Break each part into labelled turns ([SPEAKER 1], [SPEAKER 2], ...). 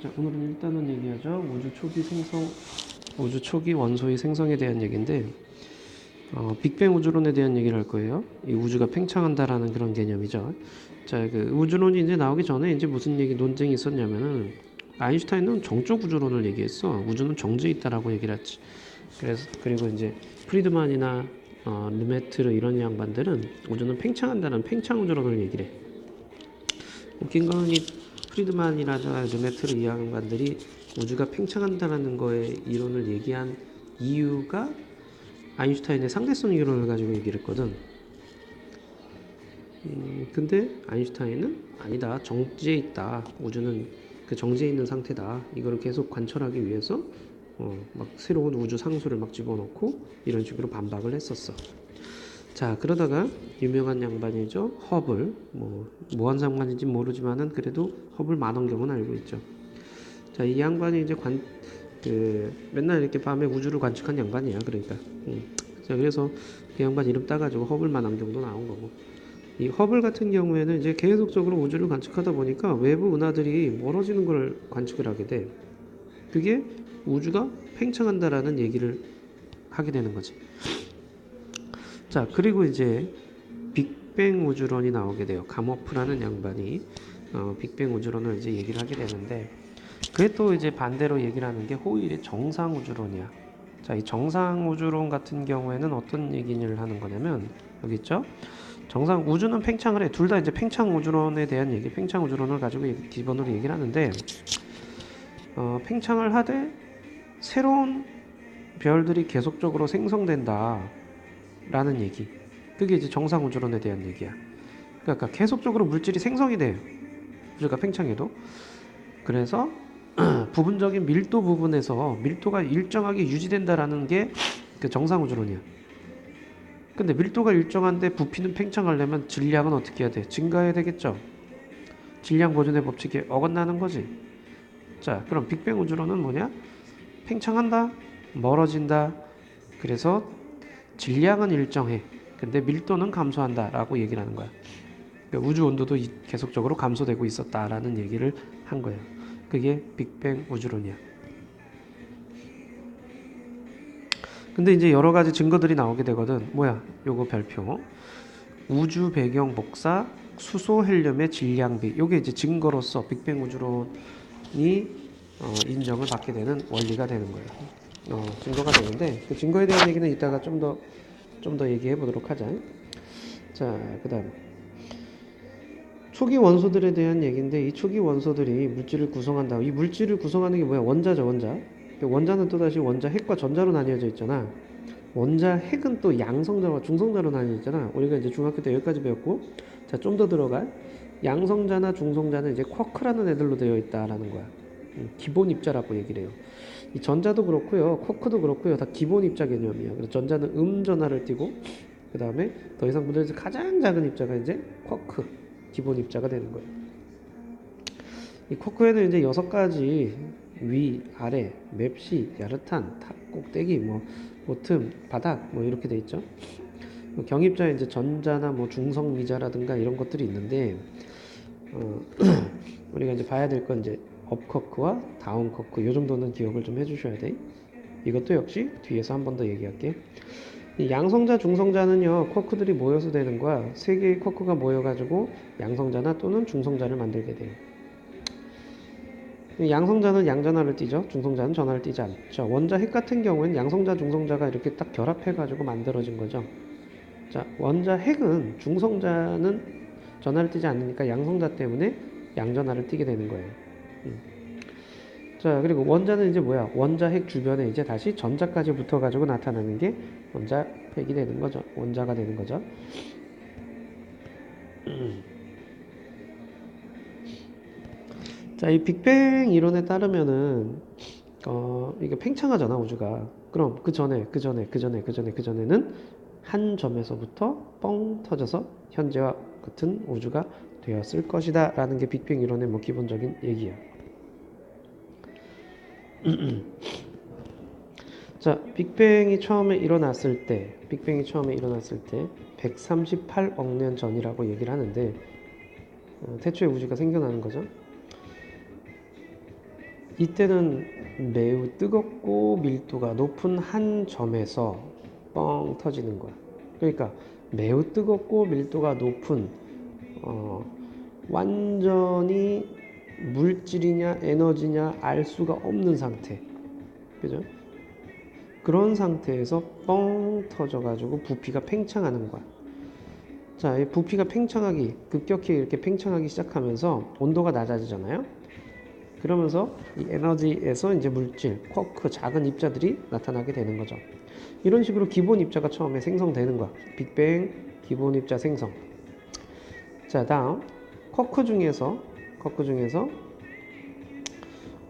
[SPEAKER 1] 자, 오늘은 일단은 얘기하죠. 우주 초기 원소의 생성에 대한 얘기인데, 빅뱅 우주론에 대한 얘기를 할 거예요. 이 우주가 팽창한다라는 그런 개념이죠. 자, 그 우주론이 이제 나오기 전에 이제 무슨 논쟁이 있었냐면은, 아인슈타인은 정적 우주론을 얘기했어. 우주는 정지에 있다라고 얘기를 했지. 그리고 이제 프리드만이나 르메트르 이런 양반들은 우주는 팽창한다는 팽창 우주론을 얘기를 해. 웃긴 거는 이 프리드만이라든가 르메트르 이 양반들이 우주가 팽창한다는 거에 이론을 얘기한 이유가 아인슈타인의 상대성 이론을 가지고 얘기를 했거든. 근데 아인슈타인은 아니다, 정지에 있다, 우주는 그 정지에 있는 상태다, 이거를 계속 관철하기 위해서 막 새로운 우주 상수를 막 집어넣고 이런 식으로 반박을 했었어. 자, 그러다가 유명한 양반이죠, 허블. 뭐한 상관인지 모르지만은 그래도 허블 만원경은 알고 있죠. 자, 이 양반이 이제 맨날 이렇게 밤에 우주를 관측한 양반이야. 그러니까. 자, 그래서 그 양반 이름 따가지고 허블 만원경도 나온 거고. 이 허블 같은 경우에는 이제 계속적으로 우주를 관측하다 보니까 외부 은하들이 멀어지는 걸 관측을 하게 돼. 그게 우주가 팽창한다라는 얘기를 하게 되는 거지. 자, 그리고 이제 빅뱅 우주론이 나오게 돼요. 가모프라는 양반이 빅뱅 우주론을 이제 얘기를 하게 되는데, 그게 또 이제 반대로 얘기를 하는 게 호일의 정상 우주론이야. 자, 이 정상 우주론 같은 경우에는 어떤 얘기를 하는 거냐면, 여기 있죠. 정상 우주는 팽창을 해. 둘 다 이제 팽창 우주론에 대한 얘기, 팽창 우주론을 가지고 기본으로 얘기를 하는데, 팽창을 하되 새로운 별들이 계속적으로 생성된다 라는 얘기. 그게 이제 정상 우주론에 대한 얘기야. 그러니까 계속적으로 물질이 생성이 돼요. 우주가 팽창해도. 그래서 부분적인 밀도 부분에서 밀도가 일정하게 유지된다라는 게 그 정상 우주론이야. 근데 밀도가 일정한데 부피는 팽창하려면 질량은 어떻게 해야 돼? 증가해야 되겠죠. 질량 보존의 법칙에 어긋나는 거지. 자, 그럼 빅뱅 우주론은 뭐냐? 팽창한다, 멀어진다. 그래서 질량은 일정해. 근데 밀도는 감소한다 라고 얘기를 하는 거야. 그러니까 우주 온도도 계속적으로 감소되고 있었다라는 얘기를 한 거예요. 그게 빅뱅 우주론이야. 근데 이제 여러 가지 증거들이 나오게 되거든. 뭐야? 요거 별표. 우주 배경 복사 수소 헬륨의 질량비. 요게 이제 증거로서 빅뱅 우주론이 인정을 받게 되는 원리가 되는 거예요. 증거가 되는데 그 증거에 대한 얘기는 이따가 좀 더 얘기해 보도록 하자. 자, 그다음 초기 원소들에 대한 얘기인데, 이 초기 원소들이 물질을 구성한다. 이 물질을 구성하는 게 뭐야? 원자죠, 원자. 원자는 또다시 원자 핵과 전자로 나뉘어져 있잖아. 원자 핵은 또 양성자와 중성자로 나뉘어 있잖아. 우리가 이제 중학교 때 여기까지 배웠고, 자, 좀 더 들어가. 양성자나 중성자는 이제 쿼크라는 애들로 되어 있다라는 거야. 기본 입자라고 얘기를 해요. 이 전자도 그렇고요, 쿼크도 그렇고요, 다 기본 입자 개념이야. 그래서 전자는 전하를 띠고, 그 다음에 더 이상 분해해서 가장 작은 입자가 이제 쿼크, 기본 입자가 되는 거예요. 이 쿼크에는 이제 6가지 위, 아래, 맵시, 야르탄, 탑, 꼭대기, 보틈, 바닥 이렇게 돼 있죠. 경입자에 이제 전자나 중성미자라든가 이런 것들이 있는데, 우리가 이제 봐야 될 건 이제 업커크와 다운커크, 요 정도는 기억을 좀 해주셔야 돼. 이것도 역시 뒤에서 한 번 더 얘기할게. 이 양성자, 중성자는요, 쿼크들이 모여서 되는 거야. 3개의 쿼크가 모여가지고 양성자나 또는 중성자를 만들게 돼요. 양성자는 양전하를 띠죠. 중성자는 전하를 띠지 않죠. 원자 핵 같은 경우에는 양성자, 중성자가 이렇게 딱 결합해가지고 만들어진 거죠. 자, 원자 핵은 중성자는 전하를 띠지 않으니까 양성자 때문에 양전하를 띠게 되는 거예요. 자, 그리고 원자는 이제 뭐야? 원자 핵 주변에 이제 다시 전자까지 붙어가지고 나타나는 게 원자 핵이 되는 거죠. 원자가 되는 거죠. 자, 이 빅뱅 이론에 따르면은 이게 팽창하잖아, 우주가. 그럼 그 전에는 한 점에서부터 뻥 터져서 현재와 같은 우주가 되었을 것이다 라는 게 빅뱅 이론의 기본적인 얘기야. 자, 빅뱅이 처음에 일어났을 때 138억 년 전이라고 얘기를 하는데, 태초에 우주가 생겨나는 거죠. 이때는 매우 뜨겁고 밀도가 높은 한 점에서 뻥 터지는 거야. 그러니까 매우 뜨겁고 밀도가 높은 어, 완전히 물질이냐 에너지냐 알 수가 없는 상태. 그죠? 그런 상태에서 뻥 터져가지고 부피가 팽창하는 거야. 자, 이 부피가 팽창하기, 급격히 이렇게 팽창하기 시작하면서 온도가 낮아지잖아요. 그러면서 이 에너지에서 이제 물질, 쿼크, 작은 입자들이 나타나게 되는 거죠. 이런 식으로 기본 입자가 처음에 생성되는 거야. 빅뱅, 기본 입자 생성. 자, 다음 쿼크 중에서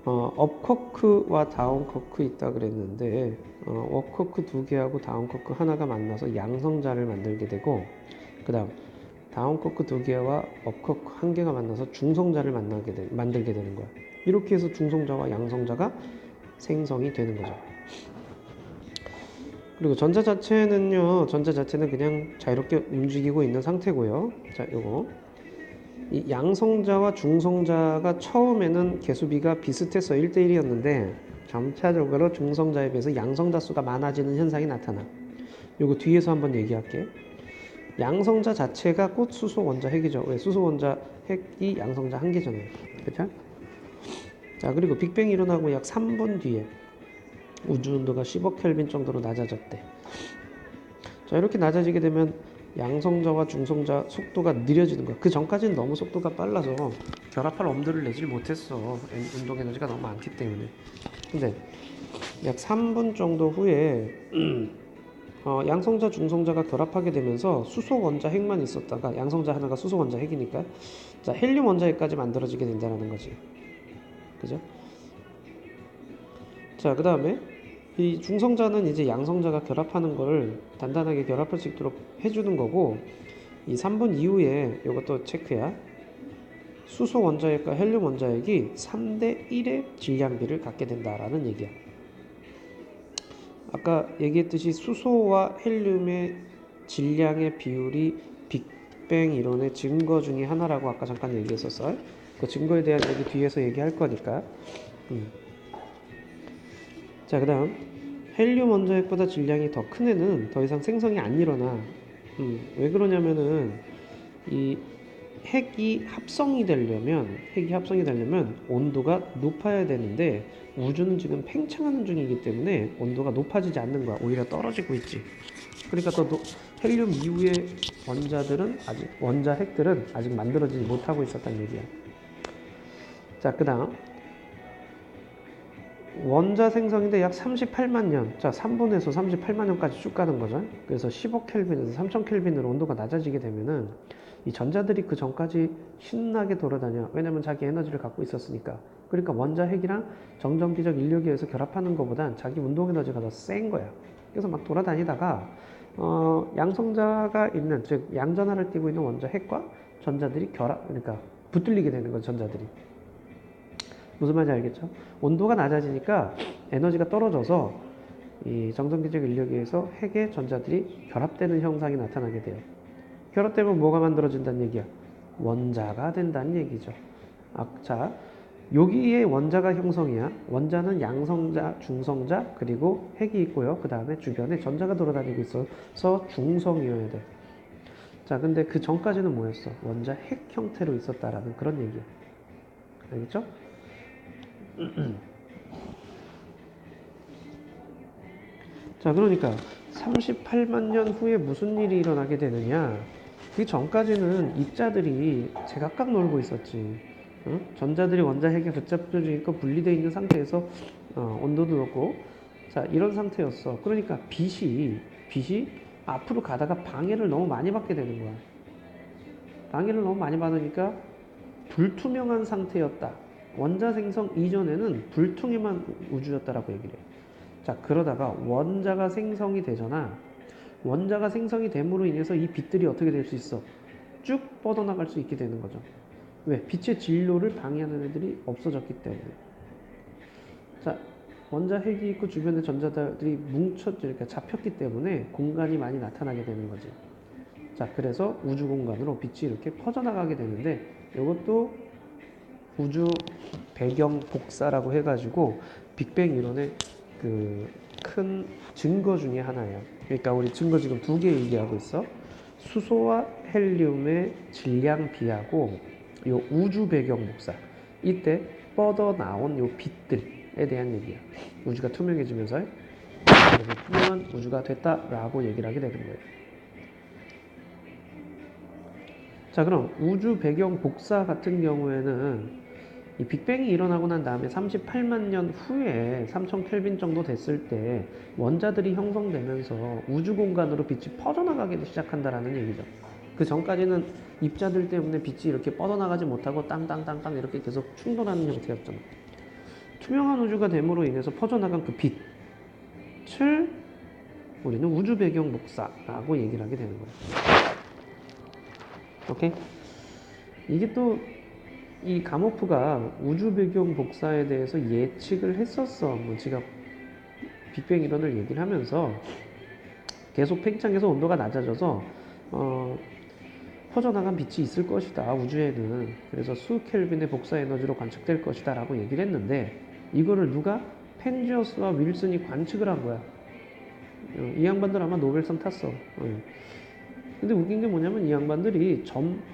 [SPEAKER 1] 업쿼크와 다운쿼크 있다 그랬는데 업쿼크 두 개하고 다운쿼크 하나가 만나서 양성자를 만들게 되고, 그 다음 다운쿼크 두 개와 업쿼크 한 개가 만나서 중성자를 만들게 되는 거야. 이렇게 해서 중성자와 양성자가 생성이 되는 거죠. 그리고 전자 자체는 그냥 자유롭게 움직이고 있는 상태고요. 자, 요거 이 양성자와 중성자가 처음에는 개수비가 비슷해서 1대1이었는데 점차적으로 중성자에 비해서 양성자 수가 많아지는 현상이 나타나. 요거 뒤에서 한번 얘기할게. 양성자 자체가 곧 수소 원자 핵이죠. 왜? 수소 원자 핵이 양성자 한 개잖아요. 그렇죠? 자, 그리고 빅뱅이 일어나고 약 3분 뒤에 우주 온도가 10억 켈빈 정도로 낮아졌대. 자, 이렇게 낮아지게 되면 양성자와 중성자 속도가 느려지는 거야. 그 전까지는 너무 속도가 빨라서 결합할 엄두를 내질 못했어. 운동 에너지가 너무 많기 때문에. 근데 약 3분 정도 후에 양성자, 중성자가 결합하게 되면서 수소 원자 핵만 있었다가, 양성자 하나가 수소 원자 핵이니까, 자, 헬륨 원자 핵까지 만들어지게 된다는 거지. 그죠? 자, 그 다음에 이 중성자는 이제 양성자가 결합하는 거를 단단하게 결합할 수 있도록 해주는 거고, 이 3분 이후에 이것도 체크야. 수소 원자핵과 헬륨 원자핵이 3대 1의 질량비를 갖게 된다라는 얘기야. 아까 얘기했듯이 수소와 헬륨의 질량의 비율이 빅뱅 이론의 증거 중에 하나라고 아까 잠깐 얘기했었어요. 그 증거에 대한 얘기 뒤에서 얘기할 거니까. 자, 그 다음 헬륨 원자핵보다 질량이 더 큰 애는 더 이상 생성이 안 일어나. 왜 그러냐면은 이 핵이 합성이 되려면 온도가 높아야 되는데 우주는 지금 팽창하는 중이기 때문에 온도가 높아지지 않는 거야. 오히려 떨어지고 있지. 그러니까 또 헬륨 이후의 원자핵들은 아직 만들어지지 못하고 있었다는 얘기야. 자, 그 다음 원자 생성인데 약 38만 년. 자, 3분에서 38만 년까지 쭉 가는 거죠. 그래서 10억 켈빈에서 3000 켈빈으로 온도가 낮아지게 되면은 이 전자들이 그 전까지 신나게 돌아다녀. 왜냐면 자기 에너지를 갖고 있었으니까. 그러니까 원자 핵이랑 정전기적 인력에 의해서 결합하는 것보단 자기 운동 에너지가 더 센 거야. 그래서 막 돌아다니다가 양성자가 있는, 즉 양전하를 띠고 있는 원자 핵과 전자들이 그러니까 붙들리게 되는 거죠. 전자들이. 무슨 말인지 알겠죠? 온도가 낮아지니까 에너지가 떨어져서 이 정전기적 인력에 의해서 핵의 전자들이 결합되는 현상이 나타나게 돼요. 결합되면 뭐가 만들어진다는 얘기야? 원자가 된다는 얘기죠. 자, 여기에 원자가 형성이야. 원자는 양성자, 중성자, 그리고 핵이 있고요. 그 다음에 주변에 전자가 돌아다니고 있어서 중성이어야 돼. 자, 근데 그 전까지는 뭐였어? 원자 핵 형태로 있었다라는 그런 얘기야. 알겠죠? 자, 그러니까 38만 년 후에 무슨 일이 일어나게 되느냐? 그 전까지는 입자들이 제각각 놀고 있었지. 전자들이 원자 핵에 붙잡혀 있고 분리되어 있는 상태에서 온도도 높고, 자, 이런 상태였어. 그러니까 빛이 앞으로 가다가 방해를 너무 많이 받게 되는 거야. 방해를 너무 많이 받으니까 불투명한 상태였다. 원자 생성 이전에는 불투명한 우주였다라고 얘기를 해. 자, 그러다가 원자가 생성이 되잖아. 원자가 생성이 됨으로 인해서 이 빛들이 어떻게 될 수 있어? 쭉 뻗어나갈 수 있게 되는 거죠. 왜? 빛의 진로를 방해하는 애들이 없어졌기 때문에. 자, 원자 핵이 있고 주변에 전자들이 이렇게 잡혔기 때문에 공간이 많이 나타나게 되는 거지. 자, 그래서 우주 공간으로 빛이 이렇게 퍼져나가게 되는데 이것도 우주 배경 복사라고 해가지고 빅뱅 이론의 그 큰 증거 중에 하나예요. 그러니까 우리 증거 지금 두 개 얘기하고 있어. 수소와 헬륨의 질량 비하고 요 우주 배경 복사. 이때 뻗어 나온 요 빛들에 대한 얘기야. 우주가 투명해지면서 그래서 투명한 우주가 됐다라고 얘기를 하게 되는 거예요. 자, 그럼 우주 배경 복사 같은 경우에는 이 빅뱅이 일어나고 난 다음에 38만 년 후에 3000 켈빈 정도 됐을 때 원자들이 형성되면서 우주 공간으로 빛이 퍼져나가기 시작한다라는 얘기죠. 그 전까지는 입자들 때문에 빛이 이렇게 뻗어나가지 못하고 땅땅땅땅 이렇게 계속 충돌하는 형태였잖아. 투명한 우주가 됨으로 인해서 퍼져나간 그 빛을 우리는 우주 배경 복사라고 얘기를 하게 되는 거예요. 오케이? 이게 또 이 가모프가 우주 배경 복사에 대해서 예측을 했었어. 뭐 지가 빅뱅 이론을 얘기를 하면서 계속 팽창해서 온도가 낮아져서 퍼져나간 빛이 있을 것이다 우주에는. 그래서 수 켈빈의 복사 에너지로 관측될 것이다 라고 얘기를 했는데 이거를 누가? 펜지어스와 윌슨이 관측을 한 거야. 이 양반들 아마 노벨상 탔어. 근데 웃긴 게 뭐냐면 이 양반들이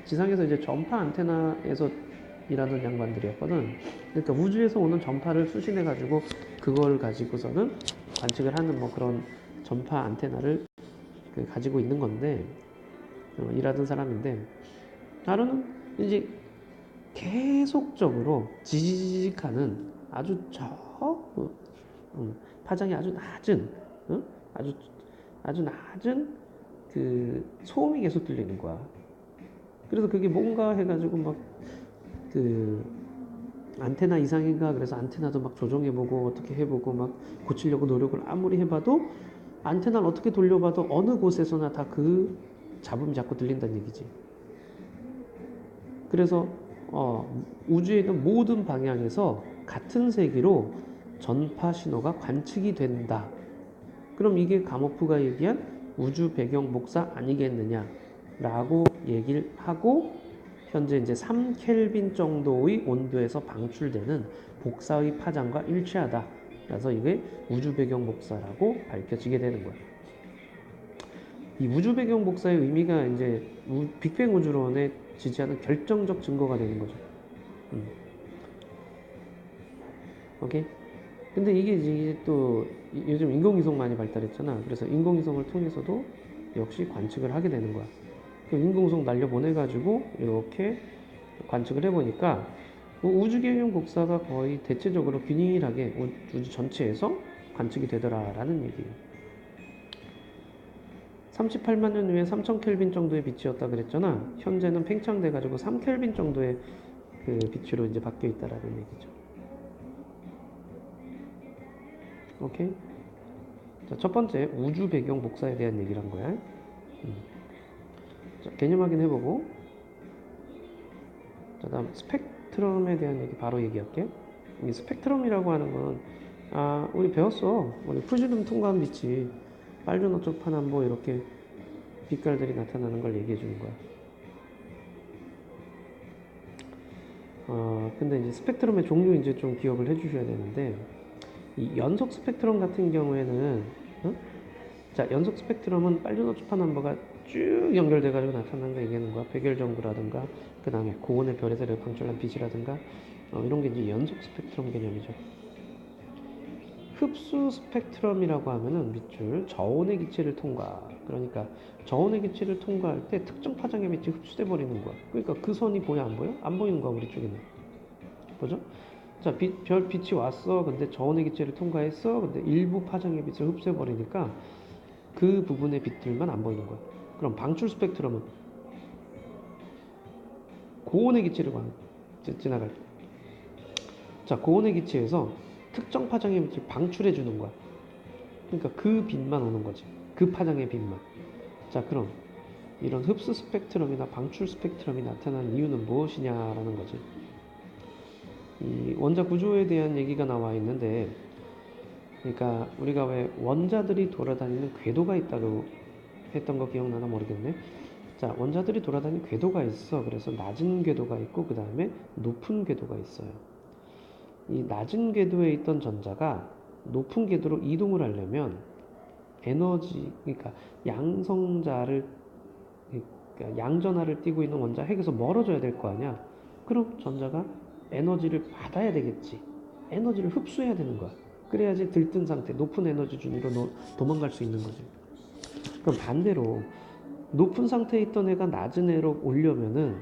[SPEAKER 1] 지상에서 이제 전파 안테나에서 일하는 양반들이었거든. 그러니까 우주에서 오는 전파를 수신해가지고 그걸 가지고서는 관측을 하는 뭐 그런 전파 안테나를 가지고 있는 건데 일하던 사람인데 하루는 이제 계속적으로 지지직하는 아주 파장이 아주 낮은 아주 낮은 그 소음이 계속 들리는 거야. 그래서 그게 뭔가 해가지고 막 그 안테나 이상인가 그래서 안테나도 막 조정해보고 어떻게 해보고 막 고치려고 노력을 아무리 해봐도 안테나를 어떻게 돌려봐도 어느 곳에서나 다 그 잡음이 자꾸 들린다는 얘기지. 그래서 우주에 있는 모든 방향에서 같은 세기로 전파 신호가 관측이 된다. 그럼 이게 가모프가 얘기한 우주 배경 복사 아니겠느냐라고 얘기를 하고 현재 이제 3켈빈 정도의 온도에서 방출되는 복사의 파장과 일치하다. 그래서 이게 우주 배경 복사라고 밝혀지게 되는 거야. 이 우주 배경 복사의 의미가 이제 빅뱅 우주론에 지지하는 결정적 증거가 되는 거죠. 오케이? 근데 이게 또 요즘 인공위성 많이 발달했잖아. 그래서 인공위성을 통해서도 역시 관측을 하게 되는 거야. 인공위성 날려보내가지고 이렇게 관측을 해보니까 우주 배경 복사가 거의 대체적으로 균일하게 우주 전체에서 관측이 되더라라는 얘기예요. 38만 년 후에 3000 켈빈 정도의 빛이었다 그랬잖아. 현재는 팽창돼가지고 3 켈빈 정도의 그 빛으로 이제 바뀌어 있다라는 얘기죠. 오케이? 자, 첫 번째 우주 배경 복사에 대한 얘기를 한 거야. 자, 개념 확인해보고 자, 다음 스펙트럼에 대한 얘기 바로 얘기할게. 이 스펙트럼이라고 하는 건 우리 배웠어. 우리 푸시룸 통과한 빛이 빨주노초 파남보 이렇게 빛깔들이 나타나는 걸 얘기해 주는 거야. 근데 이제 스펙트럼의 종류 이제 좀 기억을 해 주셔야 되는데 이 연속 스펙트럼 같은 경우에는 자, 연속 스펙트럼은 빨주노초파 넘버가 쭉 연결돼가지고 나타나는 거 얘기하는 거야. 백열전구라든가 그 다음에 고온의 별에서 방출한 빛이라든가 이런 게 이제 연속 스펙트럼 개념이죠. 흡수 스펙트럼이라고 하면은 밑줄 저온의 기체를 통과. 그러니까 저온의 기체를 통과할 때 특정 파장의 빛이 흡수돼 버리는 거야. 그러니까 그 선이 보여 안 보여? 안 보이는 거야 우리 쪽에는. 보죠? 자, 별 빛이 왔어. 근데 저온의 기체를 통과했어. 근데 일부 파장의 빛을 흡수해 버리니까 그 부분의 빛들만 안 보이는 거야. 그럼 방출 스펙트럼은 고온의 기체를 지나갈 때. 자, 고온의 기체에서 특정 파장의 빛을 방출해 주는 거야. 그러니까 그 빛만 오는 거지. 그 파장의 빛만. 자, 그럼 이런 흡수 스펙트럼이나 방출 스펙트럼이 나타나는 이유는 무엇이냐라는 거지. 이 원자 구조에 대한 얘기가 나와 있는데, 그러니까 우리가 왜 원자들이 돌아다니는 궤도가 있다고 했던 거 기억나나 모르겠네. 자, 원자들이 돌아다니는 궤도가 있어. 그래서 낮은 궤도가 있고 그 다음에 높은 궤도가 있어요. 이 낮은 궤도에 있던 전자가 높은 궤도로 이동을 하려면 에너지, 그러니까 양성자를, 그러니까 양전하를 띠고 있는 원자 핵에서 멀어져야 될 거 아니야. 그럼 전자가 에너지를 받아야 되겠지. 에너지를 흡수해야 되는 거야. 그래야지 들뜬 상태, 높은 에너지 준위로 도망갈 수 있는 거지. 그럼 반대로 높은 상태에 있던 애가 낮은 애로 오려면은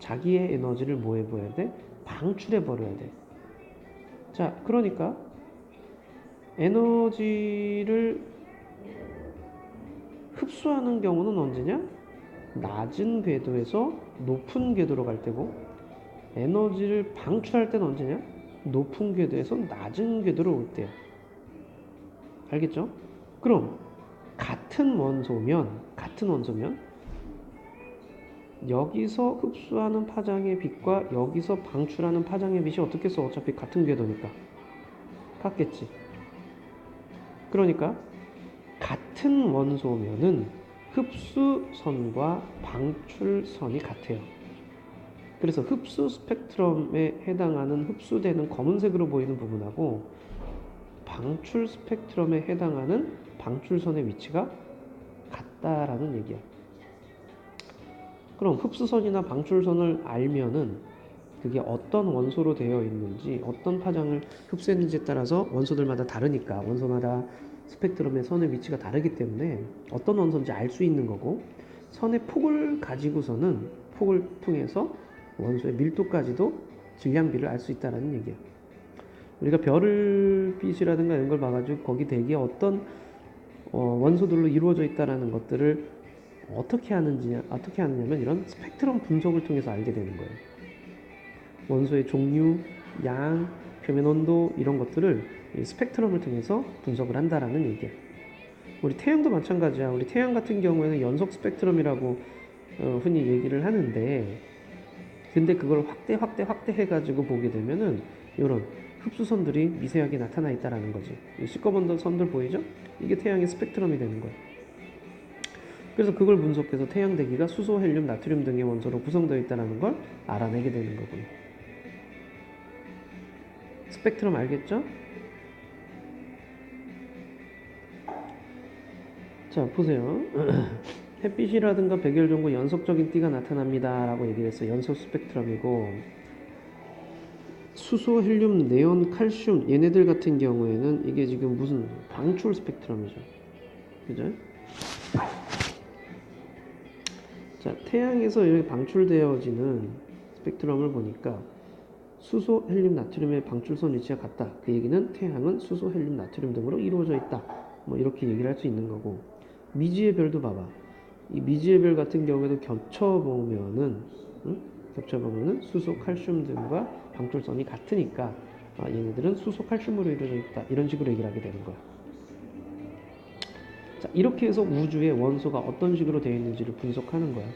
[SPEAKER 1] 자기의 에너지를 뭐 해봐야 돼? 방출해 버려야 돼. 자, 그러니까 에너지를 흡수하는 경우는 언제냐? 낮은 궤도에서 높은 궤도로 갈 때고, 에너지를 방출할 때는 언제냐? 높은 궤도에서 낮은 궤도로 올 때야. 알겠죠? 그럼 같은 원소면 여기서 흡수하는 파장의 빛과 여기서 방출하는 파장의 빛이 어떻게 써? 어차피 같은 궤도니까 같겠지. 그러니까 같은 원소면은 흡수선과 방출선이 같아요. 그래서 흡수 스펙트럼에 해당하는 흡수되는 검은색으로 보이는 부분하고 방출 스펙트럼에 해당하는 방출선의 위치가 같다라는 얘기야. 그럼 흡수선이나 방출선을 알면은 그게 어떤 원소로 되어 있는지, 어떤 파장을 흡수했는지에 따라서 원소들마다 다르니까, 원소마다 스펙트럼의 선의 위치가 다르기 때문에 어떤 원소인지 알 수 있는 거고, 선의 폭을 가지고서는 폭을 통해서 원소의 밀도까지도 질량비를 알 수 있다는 얘기야. 우리가 별빛이라든가 이런 걸 봐가지고 거기 대기에 어떤 원소들로 이루어져 있다는 것들을 어떻게 하느냐면 이런 스펙트럼 분석을 통해서 알게 되는 거예요. 원소의 종류, 양, 표면 온도 이런 것들을 이 스펙트럼을 통해서 분석을 한다라는 얘기야. 우리 태양도 마찬가지야. 우리 태양 같은 경우에는 연속 스펙트럼이라고 흔히 얘기를 하는데, 근데 그걸 확대 해가지고 보게 되면은 이런 흡수선들이 미세하게 나타나 있다라는 거지. 이 시꺼먼 선들 보이죠? 이게 태양의 스펙트럼이 되는 거야. 그래서 그걸 분석해서 태양 대기가 수소, 헬륨, 나트륨 등의 원소로 구성되어 있다는 걸 알아내게 되는 거고요. 스펙트럼 알겠죠? 자, 보세요. 햇빛이라든가 백열전구 연속적인 띠가 나타납니다 라고 얘기를 했어요. 연속 스펙트럼이고, 수소, 헬륨, 네온, 칼슘 얘네들 같은 경우에는 이게 지금 무슨 방출 스펙트럼이죠. 그죠? 자, 태양에서 이렇게 방출되어지는 스펙트럼을 보니까 수소, 헬륨, 나트륨의 방출선 위치가 같다. 그 얘기는 태양은 수소, 헬륨, 나트륨 등으로 이루어져 있다. 뭐 이렇게 얘기를 할 수 있는 거고, 미지의 별도 봐봐. 이 미지의 별 같은 경우에도 겹쳐보면은 수소, 칼슘 등과 방출선이 같으니까 얘네들은 수소, 칼슘으로 이루어져 있다. 이런 식으로 얘기를 하게 되는 거야. 자, 이렇게 해서 우주의 원소가 어떤 식으로 되어 있는지를 분석하는 거야.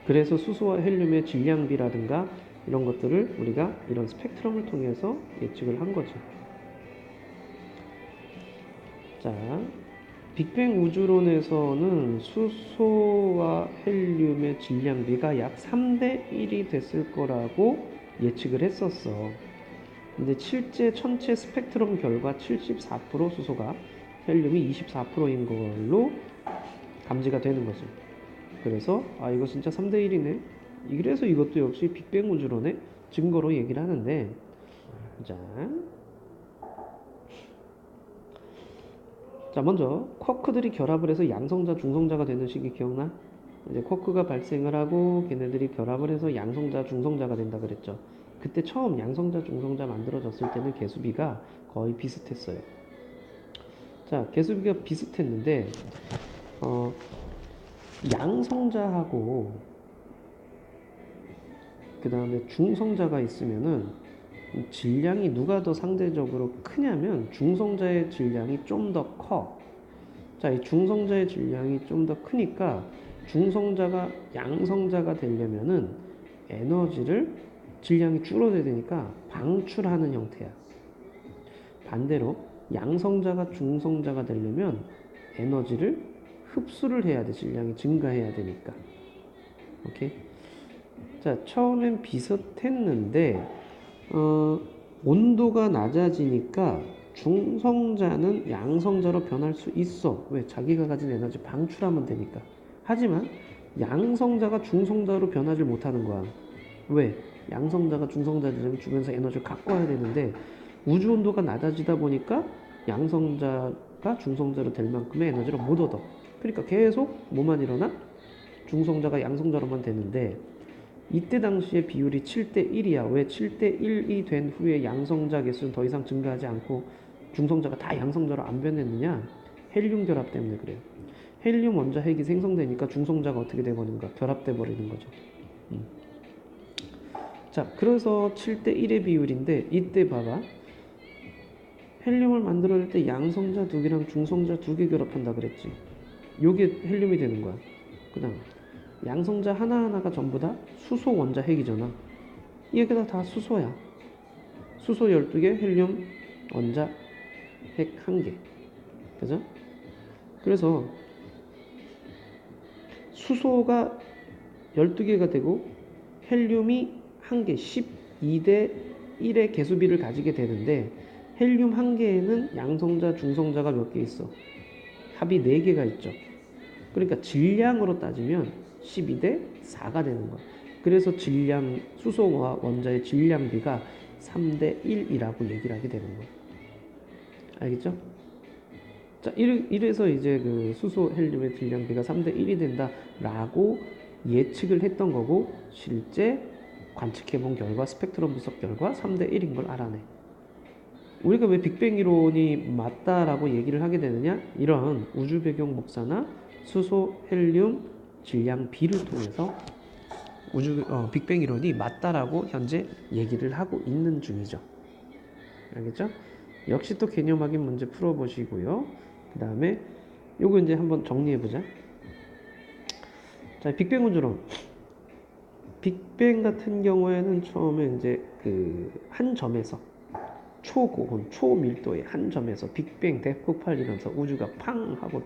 [SPEAKER 1] 그래서 수소와 헬륨의 질량비라든가 이런 것들을 우리가 이런 스펙트럼을 통해서 예측을 한 거지. 자, 빅뱅 우주론에서는 수소와 헬륨의 질량비가 약 3대 1이 됐을 거라고 예측을 했었어. 근데 실제 전체 스펙트럼 결과 74% 수소가, 헬륨이 24%인 걸로 감지가 되는 거죠. 그래서 이거 진짜 3대 1이네. 그래서 이것도 역시 빅뱅 우주론의 증거로 얘기를 하는데, 자, 먼저 쿼크들이 결합을 해서 양성자, 중성자가 되는 시기 기억나? 이제 쿼크가 발생을 하고 걔네들이 결합을 해서 양성자, 중성자가 된다 그랬죠. 그때 처음 양성자, 중성자 만들어졌을 때는 개수비가 거의 비슷했어요. 자, 개수비가 비슷했는데 양성자하고 그 다음에 중성자가 있으면은 질량이 누가 더 상대적으로 크냐면 중성자의 질량이 좀 더 커. 자, 이 중성자의 질량이 좀 더 크니까 중성자가 양성자가 되려면은 에너지를 질량이 줄어들어야 되니까 방출하는 형태야. 반대로 양성자가 중성자가 되려면 에너지를 흡수를 해야 돼. 질량이 증가해야 되니까. 오케이. 자, 처음엔 비슷했는데 온도가 낮아지니까 중성자는 양성자로 변할 수 있어. 왜? 자기가 가진 에너지 방출하면 되니까. 하지만 양성자가 중성자로 변하지 못하는 거야. 왜? 양성자가 중성자 되려면 주변에서 에너지를 갖고 와야 되는데 우주 온도가 낮아지다 보니까 양성자가 중성자로 될 만큼의 에너지를 못 얻어. 그러니까 계속 뭐만 일어나? 중성자가 양성자로만 되는데 이때 당시의 비율이 7대 1이야. 왜 7대 1이 된 후에 양성자 개수는 더 이상 증가하지 않고 중성자가 다 양성자로 안 변했느냐? 헬륨 결합 때문에 그래요. 헬륨 원자 핵이 생성되니까 중성자가 어떻게 되버린가? 결합돼 버리는 거죠. 자, 그래서 7대 1의 비율인데 이때 봐봐. 헬륨을 만들어낼 때 양성자 2개랑 중성자 2개 결합한다 그랬지. 요게 헬륨이 되는 거야. 그 다음 양성자 하나하나가 전부 다 수소 원자 핵이잖아. 이게 다 수소야. 수소 12개, 헬륨 원자 핵 1개. 그죠? 그래서 수소가 12개가 되고 헬륨이 1개, 12대 1의 개수비를 가지게 되는데 헬륨 1개에는 양성자, 중성자가 몇 개 있어? 합이 4개가 있죠. 그러니까 질량으로 따지면 12대 4가 되는 거야. 그래서 질량, 수소와 원자의 질량비가 3대 1이라고 얘기를 하게 되는 거야. 알겠죠? 자, 이래서 이제 그 수소 헬륨의 질량비가 3대 1이 된다라고 예측을 했던 거고 실제 관측해본 결과, 스펙트럼 분석 결과 3대 1인 걸 알아내. 우리가 왜 빅뱅 이론이 맞다라고 얘기를 하게 되느냐? 이런 우주 배경 목사나 수소 헬륨 질량비를 통해서 빅뱅 이론이 맞다라고 현재 얘기를 하고 있는 중이죠. 알겠죠? 역시 또 개념 확인 문제 풀어보시고요. 그 다음에 요거 이제 한번 정리해보자. 자, 빅뱅 우주론. 빅뱅 같은 경우에는 처음에 이제 그 한 점에서 초고온, 초밀도의 한 점에서 빅뱅 대폭발이면서 우주가 팡 하고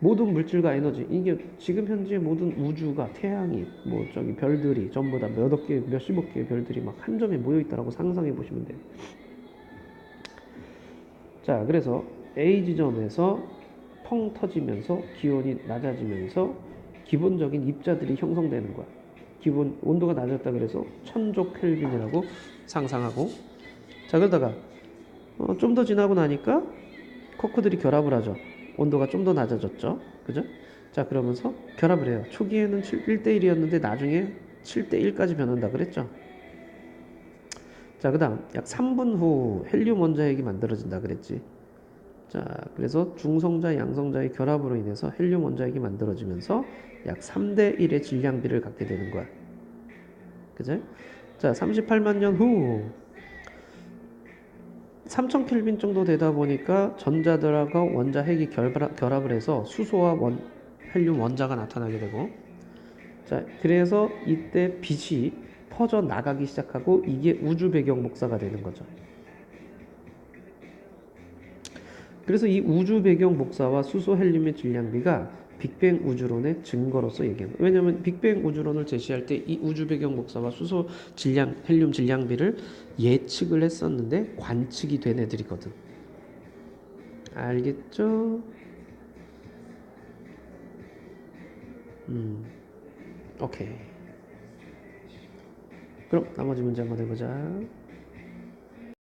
[SPEAKER 1] 모든 물질과 에너지, 이게 지금 현재 모든 우주가 태양이 뭐 저기 별들이 전부 다 몇억 개, 몇십억 개의 별들이 막 한 점에 모여 있다라고 상상해 보시면 돼요. 자, 그래서 A 지점에서 펑 터지면서 기온이 낮아지면서 기본적인 입자들이 형성되는 거야. 기본 온도가 낮았다 그래서 1000조 켈빈이라고 상상하고, 자, 그러다가 좀 더 지나고 나니까 코크들이 결합을 하죠. 온도가 좀 더 낮아졌죠. 그죠? 자, 그러면서 결합을 해요. 초기에는 1대1이었는데 나중에 7대1까지 변한다 그랬죠. 자, 그 다음 약 3분 후 헬륨 원자핵이 만들어진다 그랬지. 자, 그래서 중성자, 양성자의 결합으로 인해서 헬륨 원자핵이 만들어지면서 약 3대1의 질량비를 갖게 되는 거야. 그죠? 자, 38만 년 후 3000켈빈 정도 되다 보니까 전자들과 원자 핵이 결합을 해서 수소와 헬륨 원자가 나타나게 되고, 자, 그래서 이때 빛이 퍼져 나가기 시작하고 이게 우주 배경 목사가 되는 거죠. 그래서 이 우주 배경 목사와 수소 헬륨의 질량비가 빅뱅 우주론의 증거로서 얘기합니다. 왜냐하면 빅뱅 우주론을 제시할 때 이 우주 배경 목사와 수소 헬륨 질량비를 예측을 했었는데 관측이 된 애들이거든. 알겠죠? 오케이. 그럼 나머지 문제 한번 해보자.